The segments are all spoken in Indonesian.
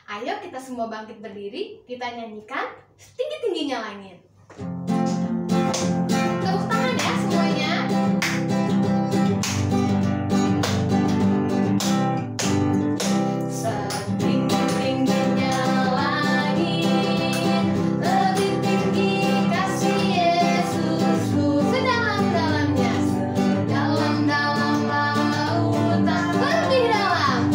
Ayo kita semua bangkit berdiri, kita nyanyikan setinggi-tingginya langit. Tepuk tangan ya semuanya. Setinggi-tingginya langit, lebih tinggi kasih Yesusku. Sedalam-dalamnya, sedalam-dalam lautan, lebih dalam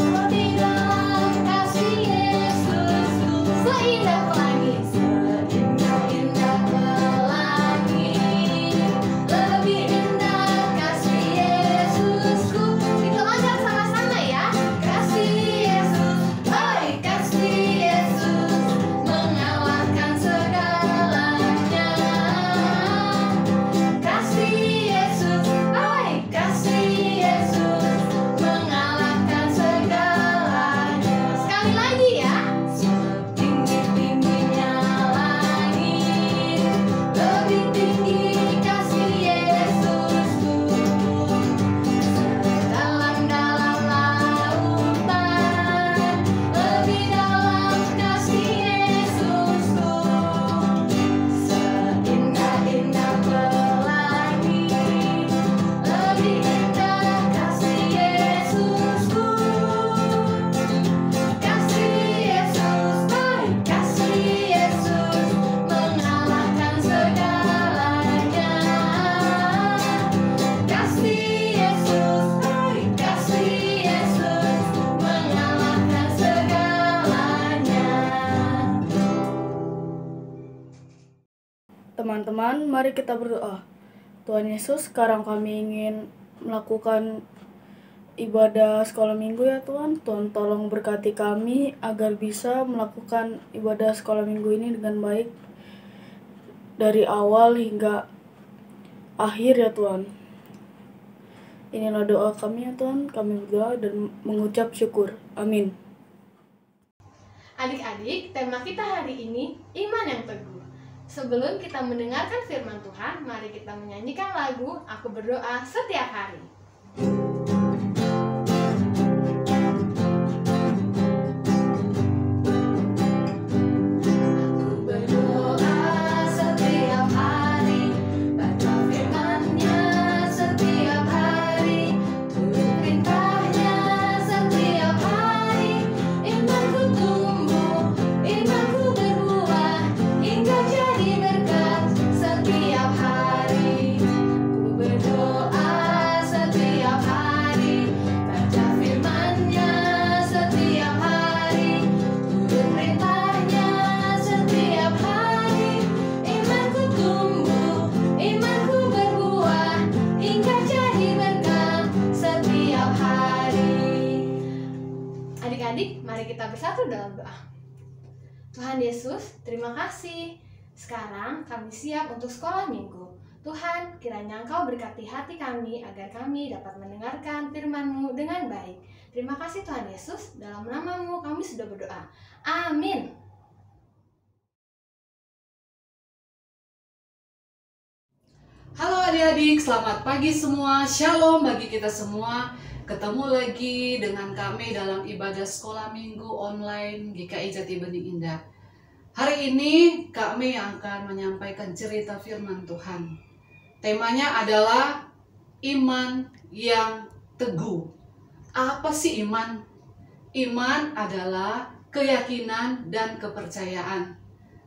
kasih Yesusku. Seindah pelangi, seindah pelangi, lebih indah kasih Yesusku. Kita lanjut sama-sama ya. Kasih Yesus, oi kasih Yesus, mengalahkan segalanya. Kasih Yesus, oi kasih Yesus, mengalahkan segalanya. Sekali lagi ya. Setinggi-tingginya langit, lebih tinggi kasih Yesusku. Sedalam-dalam lautan, lebih dalam kasih Yesusku. Seindah-indah pelangi, lebih indah kasih Yesusku. Kasih Yesus, oi kasih Yesus, mengalahkan segalanya. Kasih Yesus, oi kasih Yesus, mengalahkan segalanya. Teman-teman, mari kita berdoa. Tuhan Yesus, sekarang kami ingin melakukan ibadah sekolah minggu ya Tuhan. Tuhan tolong berkati kami agar bisa melakukan ibadah sekolah minggu ini dengan baik dari awal hingga akhir ya Tuhan. Inilah doa kami ya Tuhan. Kami berdoa dan mengucap syukur. Amin. Adik-adik, tema kita hari ini iman yang teguh. Sebelum kita mendengarkan firman Tuhan, mari kita menyanyikan lagu Aku Berdoa Setiap Hari. Aku berdoa setiap hari, baca firman-Nya setiap hari, turut perintah-Nya setiap hari. Imanku tumbuh, imanku berbuah, hingga jadi berkat setiap hari. Ku berdoa setiap hari, baca firman-Nya setiap hari, turut perintah-Nya setiap hari. Imanku tumbuh, imanku berbuah, hingga jadi berkat setiap hari. Adik-adik, mari kita bersatu dalam doa. Tuhan Yesus, terima kasih. Sekarang kami siap untuk sekolah minggu. Tuhan, kiranya Engkau berkati hati kami agar kami dapat mendengarkan firman-Mu dengan baik. Terima kasih Tuhan Yesus, dalam nama-Mu kami sudah berdoa. Amin. Halo adik-adik, selamat pagi semua. Shalom bagi kita semua. Ketemu lagi dengan kami dalam ibadah sekolah minggu online GKI Jati Bening Indah. Hari ini kami akan menyampaikan cerita firman Tuhan. Temanya adalah iman yang teguh. Apa sih iman? Iman adalah keyakinan dan kepercayaan.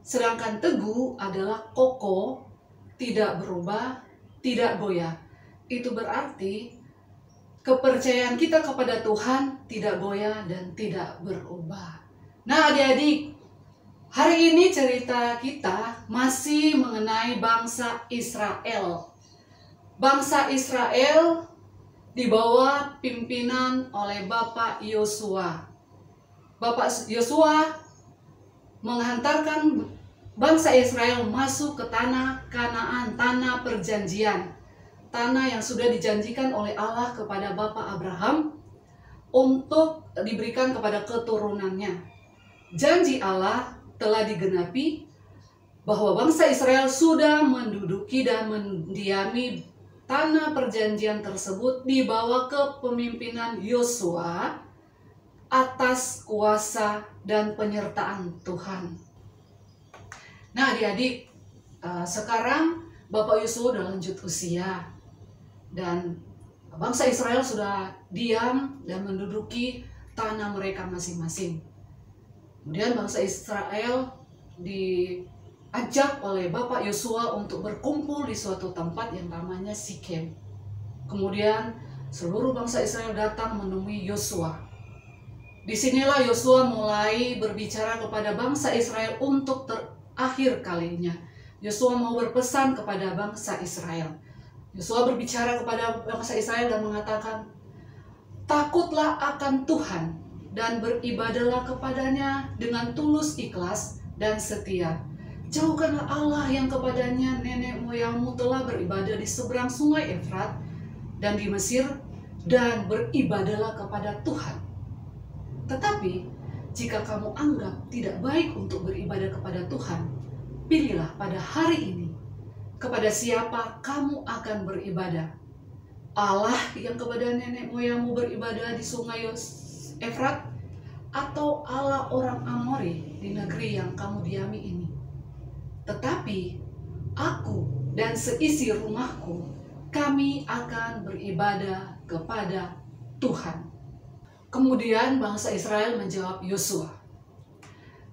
Sedangkan teguh adalah kokoh, tidak berubah, tidak goyah. Itu berarti kepercayaan kita kepada Tuhan tidak goyah dan tidak berubah. Nah adik-adik, hari ini cerita kita masih mengenai bangsa Israel. Bangsa Israel di bawah pimpinan oleh Bapak Yosua. Bapak Yosua menghantarkan bangsa Israel masuk ke tanah Kanaan, tanah perjanjian. Tanah yang sudah dijanjikan oleh Allah kepada Bapak Abraham untuk diberikan kepada keturunannya. Janji Allah telah digenapi bahwa bangsa Israel sudah menduduki dan mendiami tanah perjanjian tersebut di bawah kepemimpinan Yosua atas kuasa dan penyertaan Tuhan. Nah adik-adik, sekarang Bapak Yosua udah lanjut usia dan bangsa Israel sudah diam dan menduduki tanah mereka masing-masing. Kemudian bangsa Israel diajak oleh Bapak Yosua untuk berkumpul di suatu tempat yang namanya Sikem. Kemudian seluruh bangsa Israel datang menemui Yosua. Disinilah Yosua mulai berbicara kepada bangsa Israel untuk terakhir kalinya. Yosua mau berpesan kepada bangsa Israel. Yosua berbicara kepada bangsa Israel dan mengatakan, takutlah akan Tuhan dan beribadahlah kepadanya dengan tulus ikhlas dan setia. Jauhkanlah Allah yang kepadanya nenek moyangmu telah beribadah di seberang sungai Efrat dan di Mesir, dan beribadahlah kepada Tuhan. Tetapi jika kamu anggap tidak baik untuk beribadah kepada Tuhan, pilihlah pada hari ini kepada siapa kamu akan beribadah. Allah yang kepada nenek moyangmu beribadah di sungai Efrat, atau Allah orang Amori di negeri yang kamu diami ini. Tetapi aku dan seisi rumahku, kami akan beribadah kepada Tuhan. Kemudian bangsa Israel menjawab Yosua,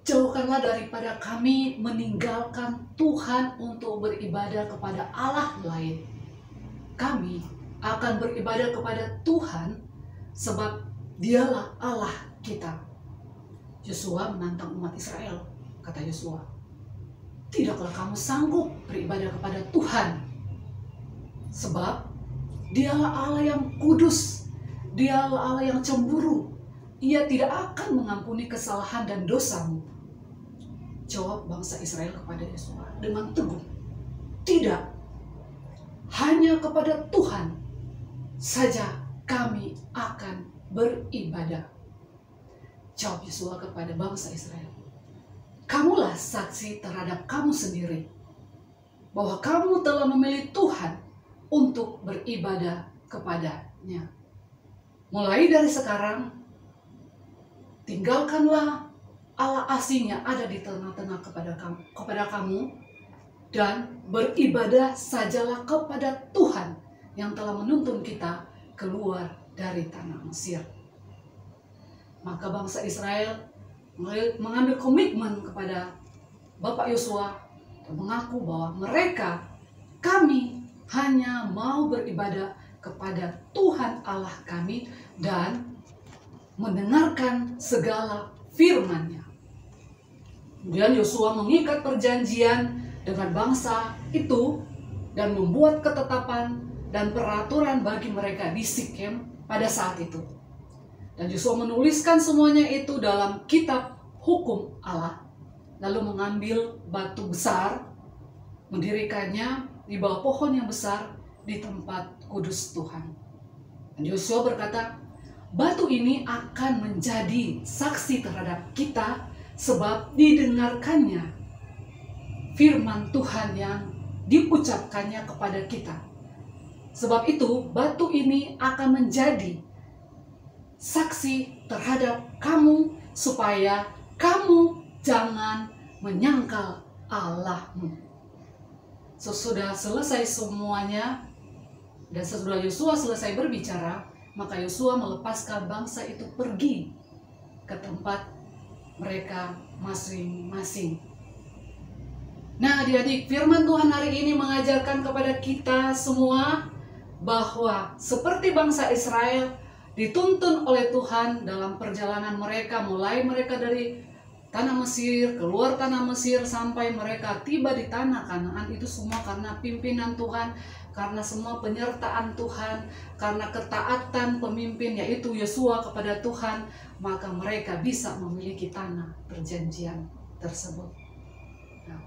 jauhkanlah daripada kami meninggalkan Tuhan untuk beribadah kepada Allah lain. Kami akan beribadah kepada Tuhan sebab Dialah Allah kita. Yosua menantang umat Israel. Kata Yosua, tidaklah kamu sanggup beribadah kepada Tuhan, sebab Dialah Allah yang kudus. Dialah Allah yang cemburu. Ia tidak akan mengampuni kesalahan dan dosamu. Jawab bangsa Israel kepada Yosua dengan teguh, tidak, hanya kepada Tuhan saja kami akan beribadah. Jawab Yosua kepada bangsa Israel, kamulah saksi terhadap kamu sendiri bahwa kamu telah memilih Tuhan untuk beribadah kepadanya. Mulai dari sekarang, tinggalkanlah Allah asing yang ada di tengah-tengah kepada kamu dan beribadah sajalah kepada Tuhan yang telah menuntun kita keluar dari tanah Mesir. Maka bangsa Israel mengambil komitmen kepada Bapak Yosua dan mengaku bahwa kami hanya mau beribadah kepada Tuhan Allah kami dan mendengarkan segala firman-Nya. Kemudian Yosua mengikat perjanjian dengan bangsa itu dan membuat ketetapan dan peraturan bagi mereka di Sikem pada saat itu. Dan Yosua menuliskan semuanya itu dalam kitab hukum Allah, lalu mengambil batu besar, mendirikannya di bawah pohon yang besar di tempat kudus Tuhan. Dan Yosua berkata, batu ini akan menjadi saksi terhadap kita sebab didengarkannya firman Tuhan yang diucapkannya kepada kita. Sebab itu batu ini akan menjadi saksi terhadap kamu supaya kamu jangan menyangkal Allahmu. Sesudah selesai semuanya dan sesudah Yosua selesai berbicara, maka Yosua melepaskan bangsa itu pergi ke tempat mereka masing-masing. Nah adik-adik, firman Tuhan hari ini mengajarkan kepada kita semua bahwa seperti bangsa Israel dituntun oleh Tuhan dalam perjalanan mereka, mulai mereka dari tanah Mesir, keluar tanah Mesir sampai mereka tiba di tanah Kanaan, itu semua karena pimpinan Tuhan, karena semua penyertaan Tuhan, karena ketaatan pemimpin yaitu Yosua kepada Tuhan, maka mereka bisa memiliki tanah perjanjian tersebut. Nah,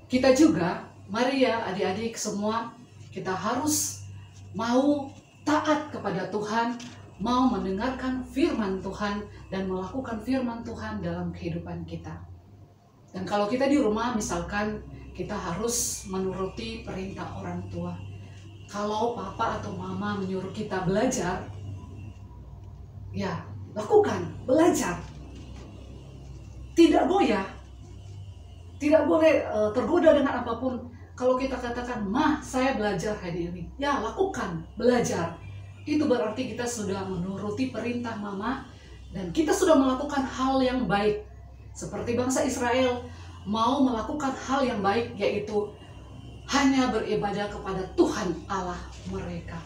kita juga, mari ya adik-adik semua, kita harus mau taat kepada Tuhan, mau mendengarkan firman Tuhan dan melakukan firman Tuhan dalam kehidupan kita. Dan kalau kita di rumah misalkan kita harus menuruti perintah orang tua. Kalau papa atau mama menyuruh kita belajar, ya lakukan, belajar. Tidak goyah, tidak boleh tergoda dengan apapun. Kalau kita katakan, "Ma, saya belajar hari ini." Ya, lakukan, belajar. Itu berarti kita sudah menuruti perintah Mama dan kita sudah melakukan hal yang baik. Seperti bangsa Israel mau melakukan hal yang baik, yaitu hanya beribadah kepada Tuhan Allah mereka.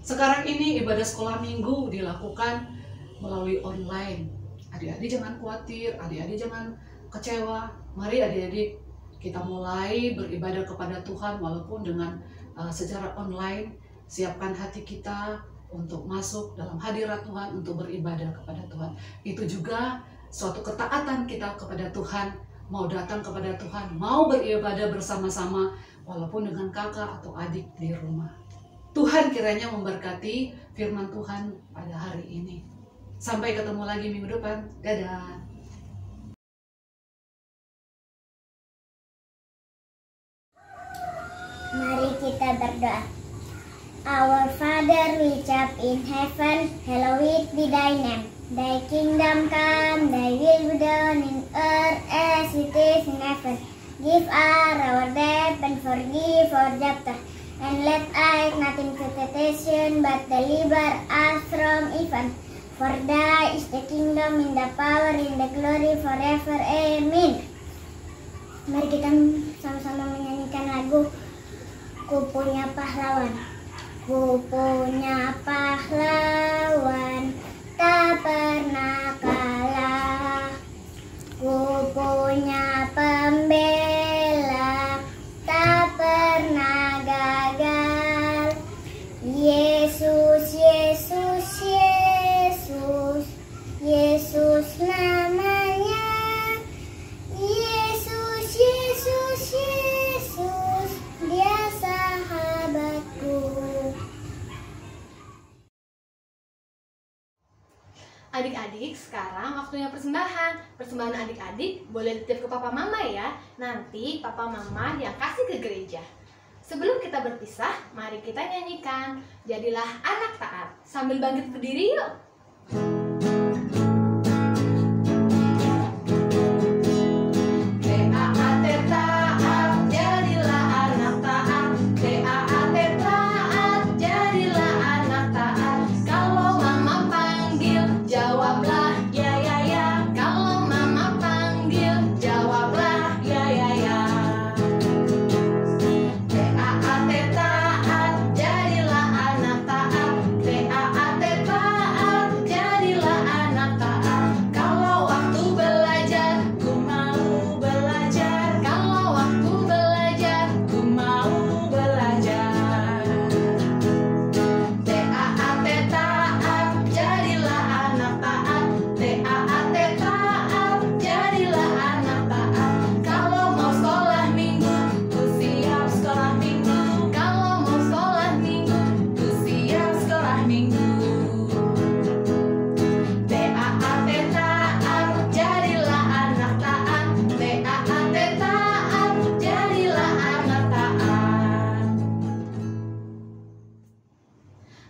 Sekarang ini ibadah sekolah minggu dilakukan melalui online. Adik-adik jangan khawatir, adik-adik jangan kecewa. Mari adik-adik kita mulai beribadah kepada Tuhan walaupun dengan secara online. Siapkan hati kita untuk masuk dalam hadirat Tuhan, untuk beribadah kepada Tuhan. Itu juga suatu ketaatan kita kepada Tuhan, mau datang kepada Tuhan, mau beribadah bersama-sama walaupun dengan kakak atau adik di rumah. Tuhan kiranya memberkati firman Tuhan pada hari ini. Sampai ketemu lagi minggu depan. Dadah. Mari kita berdoa. Our Father which art in heaven, hallowed be thy name. Thy kingdom come, thy will be done in earth as it is in heaven. Give us our debt and forgive our debtors. And let us not into temptation, but deliver us from evil. For thy is the kingdom, and the power, and the glory forever. Amen. Mari kita sama-sama menyanyikan lagu Ku Punya Pahlawan. Ku punya pahlawan, tak pernah kalah. Ku punya pembela, tak pernah gagal. Yesus, Yesus, Yesus, Yesus namanya. Yesus, Yesus, Yesus, Dia sahabatku. Adik-adik, sekarang waktunya persembahan. Persembahan adik-adik boleh titip ke papa mama ya. Nanti papa mama yang kasih ke gereja. Sebelum kita berpisah, mari kita nyanyikan Jadilah Anak Taat. Sambil bangkit berdiri yuk.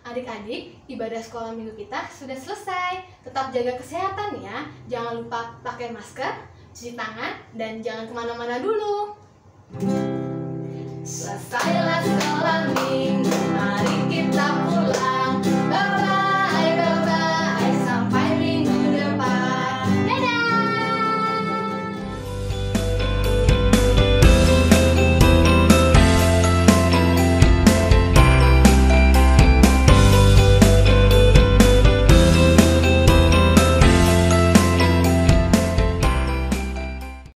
Adik-adik, ibadah sekolah minggu kita sudah selesai. Tetap jaga kesehatan ya. Jangan lupa pakai masker, cuci tangan, dan jangan kemana-mana dulu. Selesailah sekolah minggu.